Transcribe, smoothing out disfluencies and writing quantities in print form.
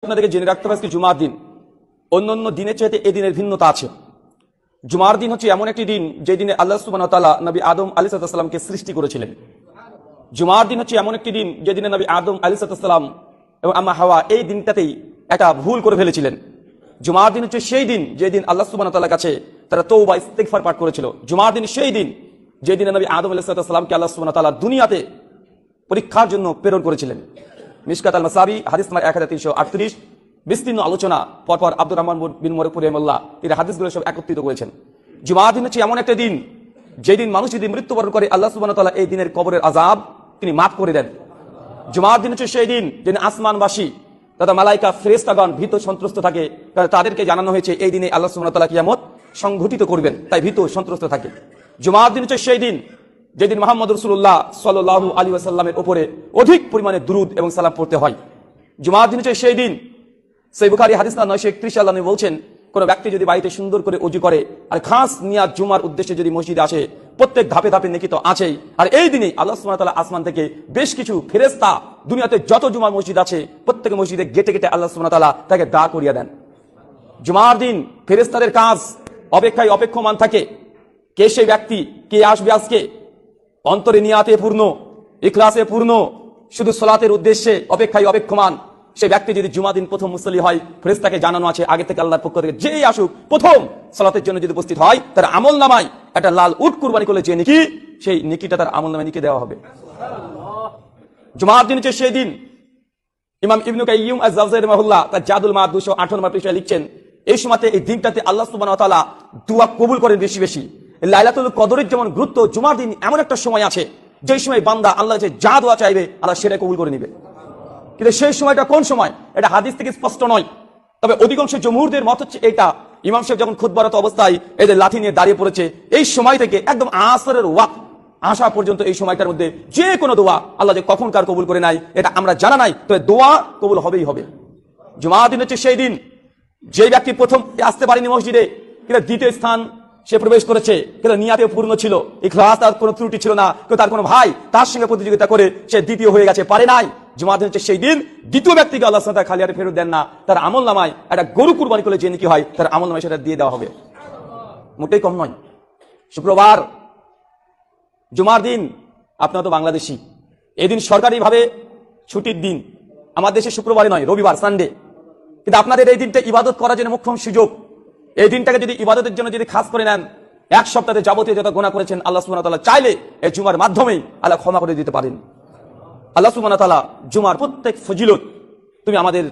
আপনাদেরকে জেনে রাখতে হবে আজকে জুমার দিন। অন্যান্য দিনের চাইতে এই দিনের ভিন্নতা আছে। জুমার দিন হচ্ছে এমন একটি দিন যে দিনে আল্লাহ সুবহানাহু ওয়া তাআলা নবী আদম আলাইহিস সালামকে সৃষ্টি করেছিলেন। জুমার দিন হচ্ছে এমন একটি দিন যে দিনে নবী আদম আলাইহিস সালাম এবং আম্মা হাওয়া এই দিনটাতেই একটা ভুল করে ফেলেছিলেন। জুমার দিন হচ্ছে সেই দিন যে দিন আল্লাহ সুবহানাহু ওয়া তাআলার কাছে তারা তওবা ইস্তিগফার পাঠ করেছিল। জুমার দিন সেই দিন যে দিনে নবী আদম আলাইহিস সালামকে আল্লাহ সুবহানাহু ওয়া তাআলা দুনিয়াতে পরীক্ষার জন্য প্রেরণ করেছিলেন। মিশকাত আল মাসাবি হাদিস নাম্বার 1338, বিস্তীর্ণ আলোচনা পরপর আব্দুর রহমান বিন মুবারক রাহিমাহুল্লাহ এই হাদিসগুলো সব একত্রিত করেছেন। জুমার দিন হচ্ছে এমন একটা দিন যেদিন মানুষ যদি মৃত্যুবরণ করে আল্লাহ সুবহানাহু ওয়া তাআলা এই দিনের কবরের আযাব তিনি মাফ করে দেন। জুমার দিন হচ্ছে সেই দিন যেদিন আসমানবাসী তথা মালাইকা ফেরেশতাগণ ভীত সন্ত্রস্ত থাকে, কারণ তাদেরকে জানানো হয়েছে এই দিনে আল্লাহ সুবহানাহু ওয়া তাআলা কিয়ামত সংঘটিত করবেন, তাই ভীত সন্ত্রস্ত থাকে। জুমার দিন হচ্ছে সেই দিন যেদিন মুহাম্মদ রাসূলুল্লাহ সাল্লাল্লাহু আলাইহি ওয়াসাল্লামের উপরে অধিক পরিমাণে দুরূদ এবং সালাম পড়তে হয়। জুমার দিন হচ্ছে সেই দিন, সহিহ বুখারী হাদিস নাম্বার 931 আল্লাহ নবী বলছেন, কোন ব্যক্তি যদি বাড়িতে সুন্দর করে ওযু করে আর খাস নিয়াত জুমার উদ্দেশ্যে যদি মসজিদে আসে, প্রত্যেক ধাপে ধাপে নেকি তো আছেই। আর এই দিনে আল্লাহ সুবহানাহু ওয়া তাআলা আসমান থেকে বেশ কিছু ফেরেশতা দুনিয়াতে যত জুমার মসজিদ আছে প্রত্যেক মসজিদে গেটে গেটে আল্লাহ সুবহানাহু ওয়া তাআলা তাকে দাঁড় করিয়ে দেন। জুমার দিন ফেরেশতাদের কাজ অপেক্ষায় অপেক্ষমান থাকে, কে সেই ব্যক্তি, কে আসবে আজকে অন্তরে নিয়াতে পূর্ণ, ইখলাসে পূর্ণ, শুধু সালাতের উদ্দেশ্যে অপেক্ষায় অপেক্ষমান। সেই ব্যক্তি যদি জুমা দিন প্রথম মুসল্লি হয়, ফেরেশতাকে জানানো আছে আগে থেকে আল্লাহর পক্ষ থেকে যেই আসুক প্রথম সালাতের জন্য যদি উপস্থিত হয়, তার আমল নামায় একটা লাল উট কুরবানি করলে যে নেকি, সেই নেকিটা তার আমল নামায় লিখে দেওয়া হবে। জুমার দিন হচ্ছে সেই দিন, ইমাম ইবনে কাইয়্যিম আয-জাওযারি রাহিমাহুল্লাহ তার জাদুল মাআদ 258 নম্বর পৃষ্ঠায় লিখছেন, এই সময়তে এই দিনটাতে আল্লাহ সুবহানাহু ওয়া তাআলা দোয়া কবুল করেন বেশি বেশি। লাইলাতুল কদরের যেমন গুরুত্ব, জুমার দিন এমন একটা সময় আছে যে সময় বান্দা আল্লাহ যে যা দোয়া চাইবে আল্লাহ সেটা কবুল করে নেবে। কিন্তু সেই সময়টা কোন সময় এটা হাদিস থেকে স্পষ্ট নয়, তবে অধিকাংশ জমহুরদের মত হচ্ছে এটা, ইমাম সাহেব যখন খুতবারত অবস্থায় এই যে লাঠি নিয়ে দাঁড়িয়ে পড়েছে, এই সময় থেকে একদম আসরের ওয়াক্ত আসা পর্যন্ত এই সময়টার মধ্যে যে কোনো দোয়া আল্লাহ যে কখন কার কবুল করে নাই এটা আমরা জানা নাই, তবে দোয়া কবুল হবেই হবে। জুমার দিন হচ্ছে সেই দিন যে ব্যক্তি প্রথম আসতে পারেনি মসজিদে, কিন্তু দ্বিতীয় স্থান সে প্রবেশ করেছে, কিন্তু নিয়াতে পূর্ণ ছিল, ইখলাস তার কোনো ত্রুটি ছিল না, কিন্তু তার কোনো ভাই তার সঙ্গে প্রতিযোগিতা করে সে দ্বিতীয় হয়ে গেছে, পারে নাই। জুমার দিন হচ্ছে সেই দিন দ্বিতীয় ব্যক্তিকে আল্লাহ সুবহানাহু ওয়া তাআলা খালি হাতে ফেরত দেন না, তার আমল নামায় একটা গরু কুরবানি করলে যে নেকি হয় তার আমল নামায় সেটা দিয়ে দেওয়া হবে, মোটেই কম নয়। শুক্রবার জুমার দিন, আপনারা তো বাংলাদেশি, এই দিন সরকারিভাবে ছুটির দিন। আমাদের দেশে শুক্রবারে নয়, রবিবার, সানডে, কিন্তু আপনাদের এই দিনটা ইবাদত করার জন্য মোক্ষম সুযোগ। এই দিনটাকে যদি ইবাদতের জন্য যদি খাস করে নেন, এক সপ্তাহে যাবতীয় যত গুনাহ করেছেন আল্লাহ সুবহানাহু ওয়া তাআলা চাইলে এই জুমার মাধ্যমেই আল্লাহ ক্ষমা করে দিতে পারেন। আল্লাহ সুবহানাহু ওয়া তাআলা জুমার প্রত্যেক ফজিলত তুমি আমাদের